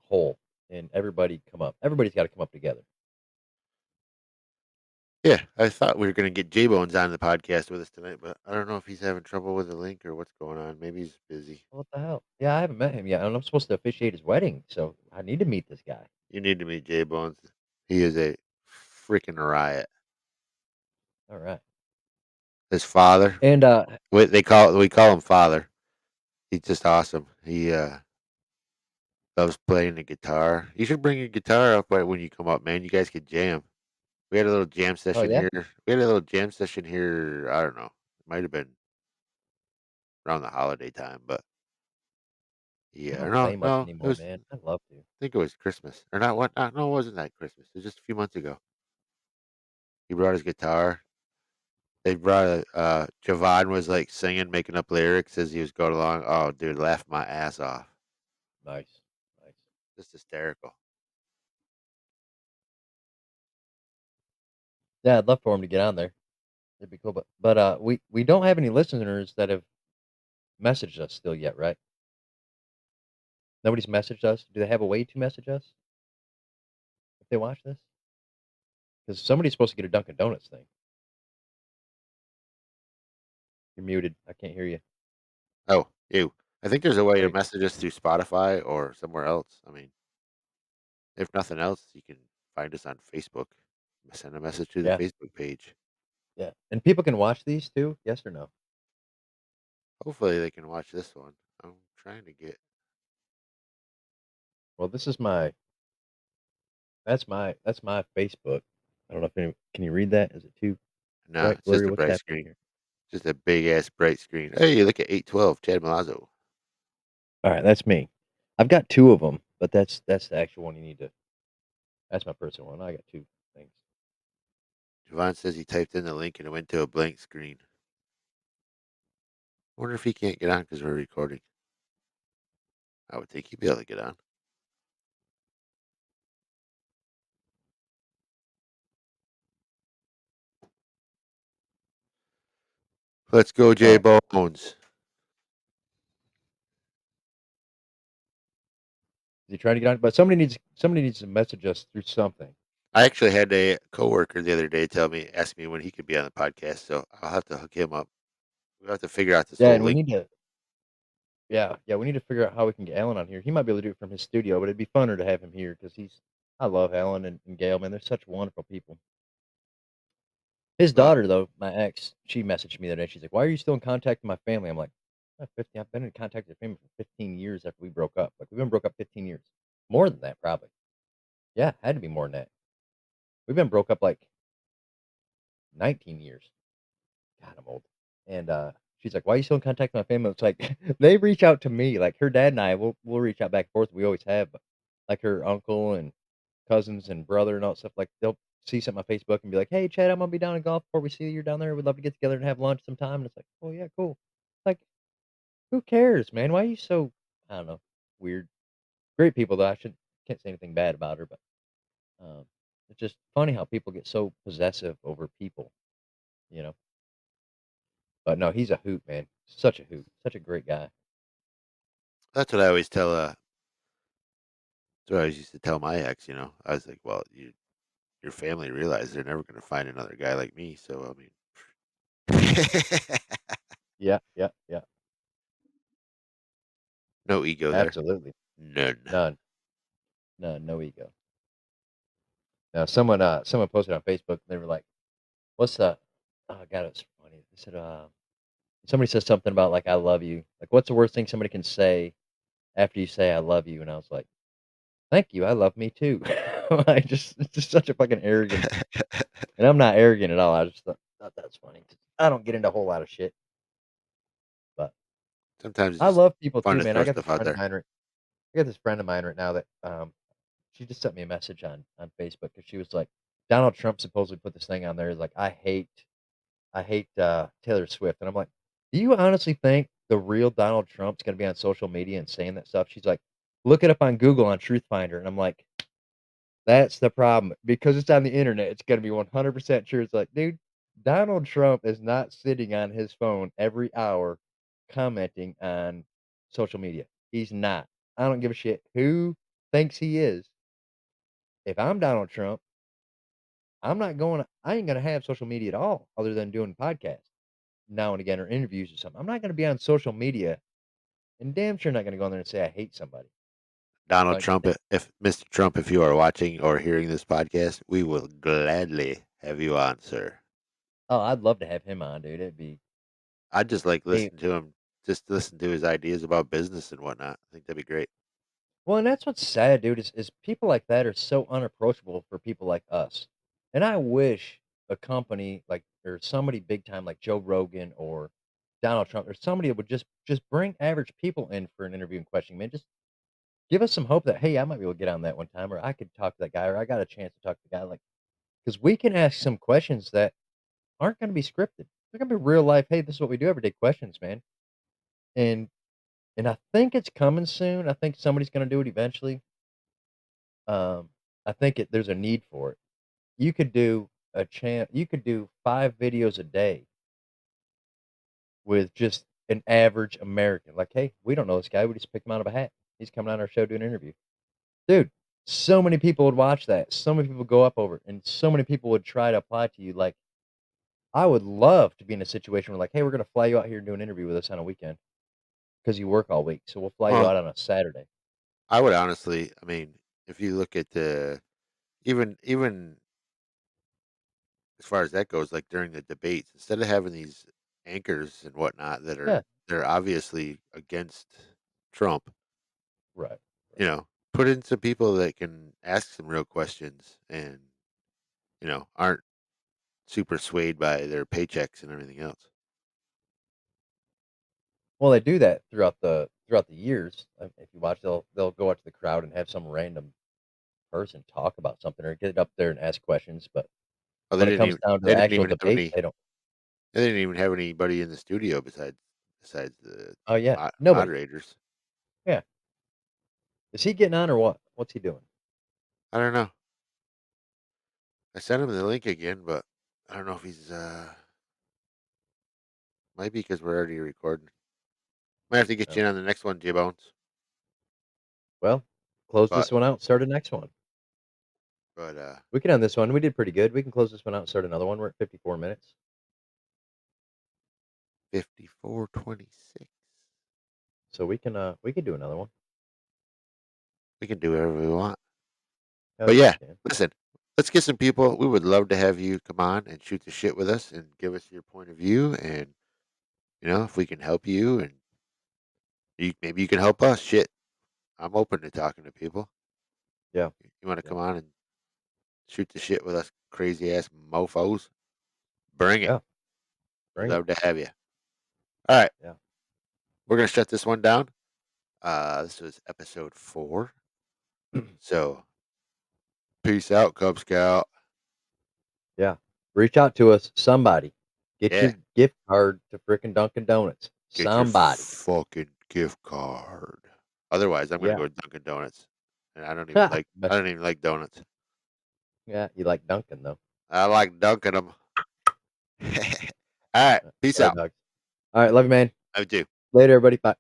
hole, and everybody's gotta come up together. Yeah, I thought we were gonna get J Bones on the podcast with us tonight, but I don't know if he's having trouble with the link or what's going on. Maybe he's busy. What the hell? Yeah, I haven't met him yet, and I'm supposed to officiate his wedding, so I need to meet this guy. You need to meet J Bones. He is a freaking riot. Alright. His father, And, we call him father. He's just awesome. He loves playing the guitar. You should bring your guitar up when you come up, man. You guys could jam. We had a little jam oh, session yeah? here. We had a little jam session here. I don't know. It might have been around the holiday time, but I yeah, don't no, play much no, it anymore, was. man. I'd love to. I think it was Christmas or not. What? No, it wasn't that Christmas. It was just a few months ago. He brought his guitar. They brought Javon was like singing, making up lyrics as he was going along. Oh, dude, laughed my ass off. Nice. Nice. Just hysterical. Yeah, I'd love for him to get on there. It'd be cool, but we don't have any listeners that have messaged us still yet, right? Nobody's messaged us. Do they have a way to message us if they watch this? Because somebody's supposed to get a Dunkin' Donuts thing. You're muted. I can't hear you. Oh, you. I think there's a way There to you go. message us through Spotify or somewhere else. I mean, if nothing else, you can find us on Facebook. Send a message to the Yeah, Facebook page. yeah. And people can watch these too. Yes or no? Hopefully, they can watch this one. I'm trying to get. Well, this is that's my Facebook. I don't know if any, can you read that? Is it too Nah, bright, it's blurry? just a What's bright happening screen. here? Just a big ass bright screen. Hey, look at 812, Chad Milazzo. All right, that's me. I've got two of them, but that's the actual one you need to. That's my personal one. I got two things. Javon says he typed in the link and it went to a blank screen. Wonder if he can't get on because we're recording. I would think he'd be able to get on. Let's go, All J right. Bones. Is he trying to get on? But somebody needs to message us through something. I actually had a coworker the other day ask me when he could be on the podcast, so I'll have to hook him up. We'll have to figure out this Yeah, whole and we link. need to. Yeah, we need to figure out how we can get Alan on here. He might be able to do it from his studio, but it'd be funner to have him here because he's. I love Alan and Gail, man. They're such wonderful people. His Well, daughter, though, my ex, she messaged me the other day. She's like, "Why are you still in contact with my family?" I'm like, I've been in contact with him for 15 years after we broke up. Like we've been broke up 15 years. More than that, probably. Yeah, had to be more than that. We've been broke up like 19 years. God, I'm old. And she's like, "Why are you still in contact with my family?" It's like they reach out to me. Like her dad and I, we'll reach out back and forth. We always have. But like her uncle and cousins and brother and all that stuff. Like they'll see something on Facebook and be like, "Hey, Chad, I'm gonna be down in Gulfport. We see you're down there. We'd love to get together and have lunch sometime." And it's like, "Oh yeah, cool." Like, who cares, man? Why are you so I don't know, weird? Great people though. I should can't say anything bad about her, but um, it's just funny how people get so possessive over people, you know. But no, he's a hoot, man. Such a hoot. Such a great guy. That's what I always tell. That's what I always used to tell my ex. I was like, well, your family realized they're never going to find another guy like me. So I mean, Yeah, yeah, yeah. no ego there. Absolutely. None. None. None. No ego. Now someone posted on Facebook, they were like, "What's the?" Oh god, it was funny. They said, somebody says something about like "I love you." Like, what's the worst thing somebody can say after you say "I love you"? And I was like, "Thank you, I love me too." I just it's just such a fucking arrogant, and I'm not arrogant at all. I just thought that was funny. I don't get into a whole lot of shit, but Sometimes it's I just love people fun too, to man. throw stuff out there. I got this friend of mine right now that she just sent me a message on Facebook because she was like, Donald Trump supposedly put this thing on there. Is like, I hate Taylor Swift, and I'm like, do you honestly think the real Donald Trump's gonna be on social media and saying that stuff? She's like, look it up on Google on Truth Finder, and I'm like, that's the problem because it's on the internet. It's gonna be 100% true. It's like, dude, Donald Trump is not sitting on his phone every hour commenting on social media. He's not. I don't give a shit who thinks he is. If I'm Donald Trump, I ain't gonna have social media at all other than doing podcasts now and again or interviews or something. I'm not gonna be on social media and damn sure not gonna go on there and say I hate somebody. Donald Like, Trump, if Mr. Trump, if you are watching or hearing this podcast, we will gladly have you on, sir. oh, I'd love to have him on, dude. It'd be I'd just like he listen to him, just listen to his ideas about business and whatnot. I think that'd be great. well, and that's what's sad, dude, is people like that are so unapproachable for people like us. And I wish a company like or somebody big time like Joe Rogan or Donald Trump or somebody that would just bring average people in for an interview and questioning, man. Just give us some hope that hey, I might be able to get on that one time, or I could talk to that guy, or I got a chance to talk to the guy, like because we can ask some questions that aren't going to be scripted. They're going to be real life. Hey, this is what we do every day questions, man. And and I think it's coming soon. I think somebody's going to do it eventually. I think there's a need for it. You could do You could do 5 videos a day with just an average American. Like, hey, we don't know this guy. We just picked him out of a hat. He's coming on our show doing an interview. Dude, so many people would watch that. So many people go up over it, and so many people would try to apply to you. Like, I would love to be in a situation where, like, hey, we're going to fly you out here and do an interview with us on a weekend because you work all week. So we'll fly you Well, out on a Saturday. I would honestly, I mean, if you look at the even as far as that goes, like during the debates, instead of having these anchors and whatnot Yeah, they're obviously against Trump, right, you right. know, put in some people that can ask some real questions and aren't super swayed by their paychecks and everything else. Well, they do that throughout the years. If you watch, they'll go out to the crowd and have some random person talk about something or get up there and ask questions. But Oh, when it comes down to they the didn't actual even have debate, they don't. they didn't even have anybody in the studio besides Oh yeah, the nobody. moderators. Yeah, is he getting on or what? What's he doing? I don't know. I sent him the link again, but I don't know if he's might be because we're already recording. Might have to get Oh, you in on the next one, J Bones. well, close But this one out. Start a next one. but We can end this one. We did pretty good. We can close this one out and start another one. We're at 54 minutes, 54:26. so we could do another one. We can do whatever we want. Hell But yeah, we yeah, can. listen, let's get some people. We would love to have you come on and shoot the shit with us and give us your point of view and if we can help you and Maybe you can help us. Shit, I'm open to talking to people. Yeah. You want to Yeah. come on and shoot the shit with us crazy ass mofos? Bring it. Yeah. We'd Bring it. love to have you. All right, Yeah. we're gonna shut this one down. This was episode 4. So peace out, Cub Scout. Yeah. Reach out to us, somebody. Get Yeah, your gift card to frickin' Dunkin' Donuts. get your Somebody. fucking gift card. Otherwise, I'm gonna Yeah. go to Dunkin' Donuts, and But I don't even like donuts. yeah, you like Dunkin' though. I like dunking them. All right, peace All right, out. dogs. All right, love you, man. I do. Later, everybody. Bye.